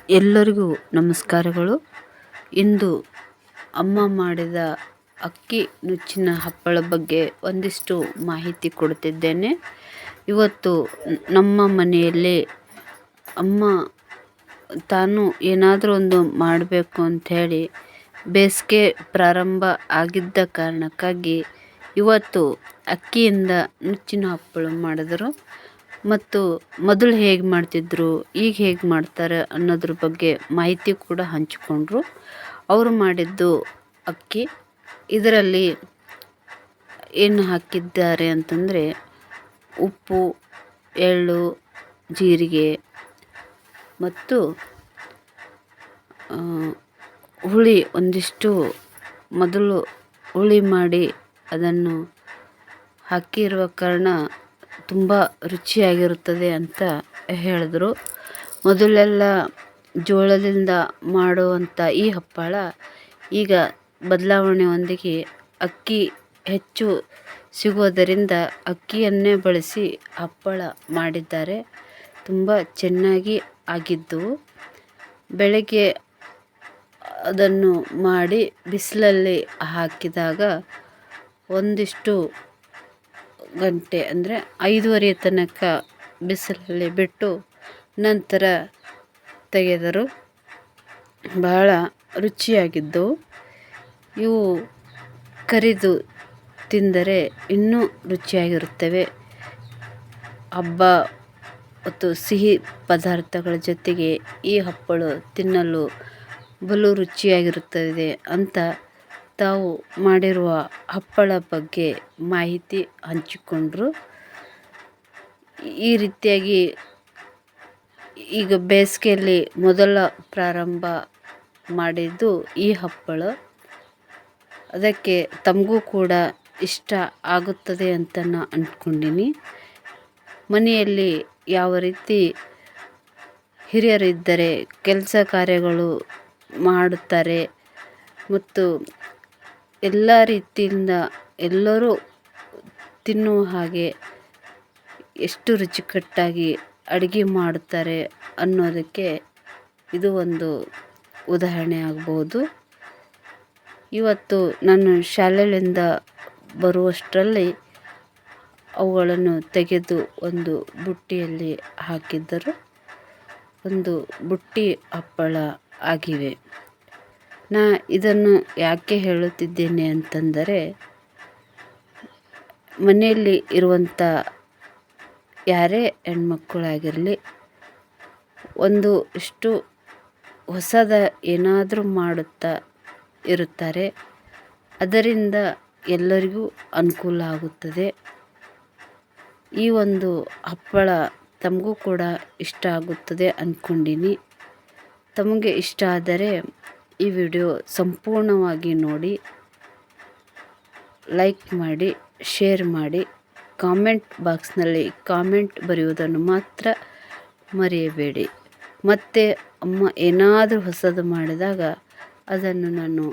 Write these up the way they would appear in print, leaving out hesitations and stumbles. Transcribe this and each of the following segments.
ಎಲ್ಲರಿಗೂ ನಮಸ್ಕಾರಗಳು. ಇಂದು ಅಮ್ಮ ಮಾಡಿದ ಅಕ್ಕಿ ನುಚ್ಚಿನ ಹಪ್ಪಳ ಬಗ್ಗೆ ಒಂದಿಷ್ಟು ಮಾಹಿತಿ ಕೊಡ್ತಿದ್ದೇನೆ. ಇವತ್ತು ನಮ್ಮ ಮನೆಯಲ್ಲಿ ಅಮ್ಮ ತಾನು ಏನಾದರೂ ಒಂದು ಮಾಡಬೇಕು ಅಂಥೇಳಿ ಬೇಸಿಗೆ ಪ್ರಾರಂಭ ಆಗಿದ್ದ ಕಾರಣಕ್ಕಾಗಿ ಇವತ್ತು ಅಕ್ಕಿಯಿಂದ ನುಚ್ಚಿನ ಹಪ್ಪಳ ಮಾಡಿದರು. ಮತ್ತು ಮೊದಲು ಹೇಗೆ ಮಾಡ್ತಿದ್ರು, ಈಗ ಹೇಗೆ ಮಾಡ್ತಾರೆ ಅನ್ನೋದ್ರ ಬಗ್ಗೆ ಮಾಹಿತಿ ಕೂಡ ಹಂಚಿಕೊಂಡ್ರು. ಅವರು ಮಾಡಿದ್ದು ಅಕ್ಕಿ, ಇದರಲ್ಲಿ ಏನು ಹಾಕಿದ್ದಾರೆ ಅಂತಂದರೆ ಉಪ್ಪು, ಎಳ್ಳು, ಜೀರಿಗೆ ಮತ್ತು ಹುಳಿ ಒಂದಿಷ್ಟು ಮೊದಲು ಹುಳಿ ಮಾಡಿ ಅದನ್ನು ಹಾಕಿರುವ ಕಾರಣ ತುಂಬ ರುಚಿಯಾಗಿರುತ್ತದೆ ಅಂತ ಹೇಳಿದ್ರು. ಮೊದಲೆಲ್ಲ ಜೋಳದಿಂದ ಮಾಡುವಂಥ ಈ ಹಪ್ಪಳ ಈಗ ಬದಲಾವಣೆಯೊಂದಿಗೆ ಅಕ್ಕಿ ಹೆಚ್ಚು ಸಿಗೋದರಿಂದ ಅಕ್ಕಿಯನ್ನೇ ಬಳಸಿ ಹಪ್ಪಳ ಮಾಡಿದ್ದಾರೆ. ತುಂಬ ಚೆನ್ನಾಗಿ ಆಗಿದ್ದು, ಬೆಳಗ್ಗೆ ಅದನ್ನು ಮಾಡಿ ಬಿಸಿಲಲ್ಲಿ ಹಾಕಿದಾಗ ಒಂದಿಷ್ಟು ಗಂಟೆ ಅಂದರೆ 5:30 ತನಕ ಬಿಸಿಲಲ್ಲಿ ಬಿಟ್ಟು ನಂತರ ತೆಗೆದರು. ಬಹಳ ರುಚಿಯಾಗಿದ್ದವು. ಇವು ಕರಿದು ತಿಂದರೆ ಇನ್ನೂ ರುಚಿಯಾಗಿರುತ್ತವೆ. ಹಬ್ಬ ಮತ್ತು ಸಿಹಿ ಪದಾರ್ಥಗಳ ಜೊತೆಗೆ ಈ ಹಪ್ಪಳ ತಿನ್ನಲು ಬಲು ರುಚಿಯಾಗಿರುತ್ತದೆ ಅಂತ ತಾವು ಮಾಡಿರುವ ಹಪ್ಪಳ ಬಗ್ಗೆ ಮಾಹಿತಿ ಹಂಚಿಕೊಂಡ್ರು. ಈ ರೀತಿಯಾಗಿ ಈಗ ಬೇಸಿಗೆಯಲ್ಲಿ ಮೊದಲ ಪ್ರಾರಂಭ ಮಾಡಿದ್ದು ಈ ಹಪ್ಪಳ. ಅದಕ್ಕೆ ತಮಗೂ ಕೂಡ ಇಷ್ಟ ಆಗುತ್ತದೆ ಅಂತ ನಾನು ಅಂದ್ಕೊಂಡಿನಿ. ಮನೆಯಲ್ಲಿ ಯಾವ ರೀತಿ ಹಿರಿಯರಿದ್ದರೆ ಕೆಲಸ ಕಾರ್ಯಗಳು ಮಾಡುತ್ತಾರೆ ಮತ್ತು ಎಲ್ಲ ರೀತಿಯಿಂದ ಎಲ್ಲರೂ ತಿನ್ನುವ ಹಾಗೆ ಎಷ್ಟು ರುಚಿಕಟ್ಟಾಗಿ ಅಡುಗೆ ಮಾಡುತ್ತಾರೆ ಅನ್ನೋದಕ್ಕೆ ಇದು ಒಂದು ಉದಾಹರಣೆ ಆಗ್ಬೋದು. ಇವತ್ತು ನಾನು ಶಾಲೆಯಿಂದ ಬರುವಷ್ಟರಲ್ಲಿ ಅವುಗಳನ್ನು ತೆಗೆದು ಒಂದು ಬುಟ್ಟಿಯಲ್ಲಿ ಹಾಕಿದ್ದರು. ಒಂದು ಬುಟ್ಟಿ ಹಪ್ಪಳ ಆಗಿವೆ. ಇದನ್ನು ಯಾಕೆ ಹೇಳುತ್ತಿದ್ದೇನೆ ಅಂತಂದರೆ, ಮನೆಯಲ್ಲಿ ಇರುವಂಥ ಯಾರೇ ಹೆಣ್ಮಕ್ಕಳಾಗಿರಲಿ ಒಂದು ಇಷ್ಟು ಹೊಸದ ಏನಾದರೂ ಮಾಡುತ್ತಾ ಇರುತ್ತಾರೆ. ಅದರಿಂದ ಎಲ್ಲರಿಗೂ ಅನುಕೂಲ ಆಗುತ್ತದೆ. ಈ ಒಂದು ಹಪ್ಪಳ ತಮಗೂ ಕೂಡ ಇಷ್ಟ ಆಗುತ್ತದೆ ಅಂದ್ಕೊಂಡಿನಿ. ತಮಗೆ ಇಷ್ಟ ಆದರೆ ಈ ವಿಡಿಯೋ ಸಂಪೂರ್ಣವಾಗಿ ನೋಡಿ, ಲೈಕ್ ಮಾಡಿ, ಶೇರ್ ಮಾಡಿ, ಕಾಮೆಂಟ್ ಬಾಕ್ಸ್ನಲ್ಲಿ ಕಾಮೆಂಟ್ ಬರೆಯುವುದನ್ನು ಮಾತ್ರ ಮರೆಯಬೇಡಿ. ಮತ್ತು ಅಮ್ಮ ಏನಾದರೂ ಹೊಸದು ಮಾಡಿದಾಗ ಅದನ್ನು ನಾನು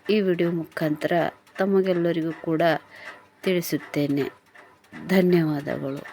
ಈ ವಿಡಿಯೋ ಮುಖಾಂತರ ತಮಗೆಲ್ಲರಿಗೂ ಕೂಡ ತಿಳಿಸುತ್ತೇನೆ. ಧನ್ಯವಾದಗಳು.